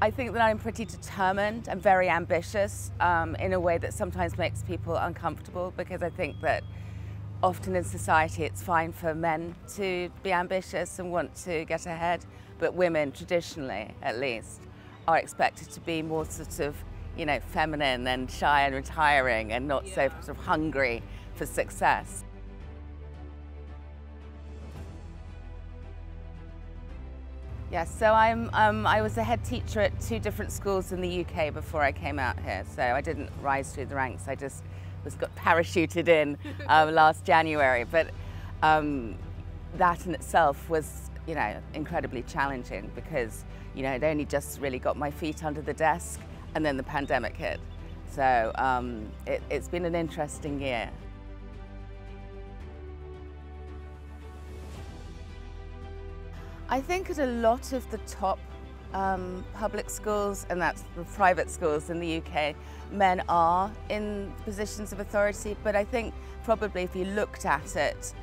I think that I'm pretty determined and very ambitious in a way that sometimes makes people uncomfortable, because I think that often in society it's fine for men to be ambitious and want to get ahead, but women, traditionally at least, are expected to be more sort of, you know, feminine and shy and retiring and not so sort of hungry for success. Yes, so I was a head teacher at 2 different schools in the UK before I came out here, so I didn't rise through the ranks, I just got parachuted in last January. But that in itself was, you know, incredibly challenging, because, you know, I'd only just really got my feet under the desk and then the pandemic hit. So it's been an interesting year. I think at a lot of the top public schools, and that's the private schools in the UK, men are in positions of authority, but I think probably if you looked at it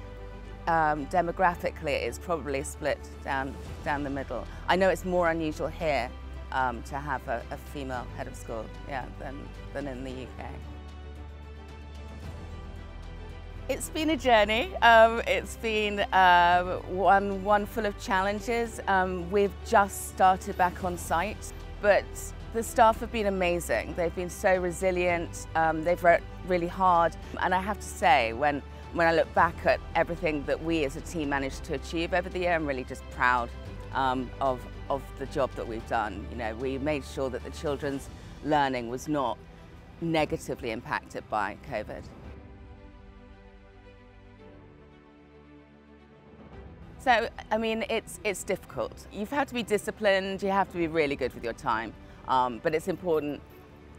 demographically, it's probably split down the middle. I know it's more unusual here to have a female head of school, yeah, than in the UK. It's been a journey. It's been one full of challenges. We've just started back on site, but the staff have been amazing. They've been so resilient. They've worked really hard, and I have to say, when I look back at everything that we as a team managed to achieve over the year, I'm really just proud of the job that we've done. You know, we made sure that the children's learning was not negatively impacted by COVID. So, I mean, it's difficult. You've had to be disciplined, you have to be really good with your time, but it's important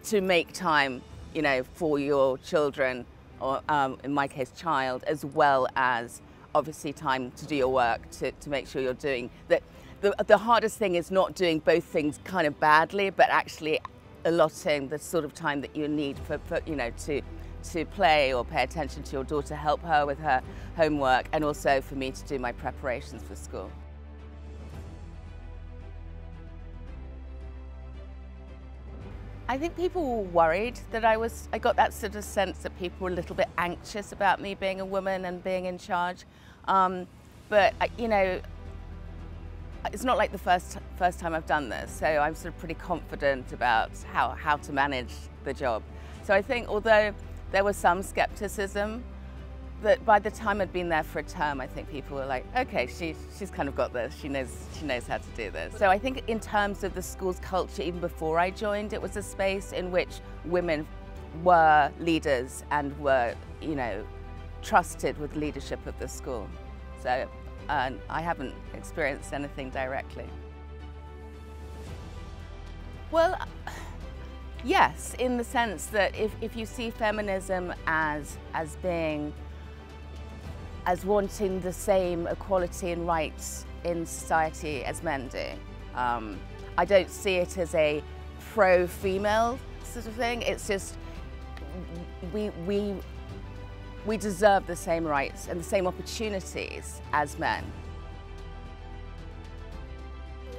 to make time, you know, for your children, or in my case, child, as well as obviously time to do your work, to make sure you're doing that. The hardest thing is not doing both things kind of badly, but actually allotting the sort of time that you need for you know, to play or pay attention to your daughter, help her with her homework, and also for me to do my preparations for school. I think people were worried that I got that sort of sense that people were a little bit anxious about me being a woman and being in charge. But you know, it's not like the first time I've done this, so I'm sort of pretty confident about how to manage the job. So I think, although there was some skepticism, that by the time I'd been there for a term, I think people were like, okay, she's kind of got this, she knows how to do this. So I think in terms of the school's culture, even before I joined, it was a space in which women were leaders and were, you know, trusted with leadership of the school. So I haven't experienced anything directly. Well, yes, in the sense that if you see feminism as wanting the same equality and rights in society as men do, I don't see it as a pro-female sort of thing. It's just we deserve the same rights and the same opportunities as men.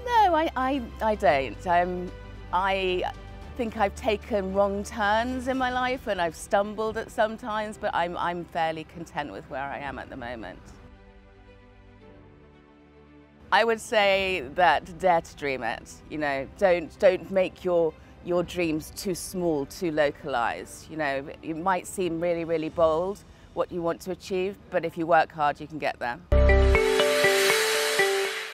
No, I don't. I think I've taken wrong turns in my life and I've stumbled at some times, but I'm fairly content with where I am at the moment. I would say that dare to dream it. You know, don't make your dreams too small, too localized. You know, it might seem really, really bold what you want to achieve, but if you work hard, you can get there.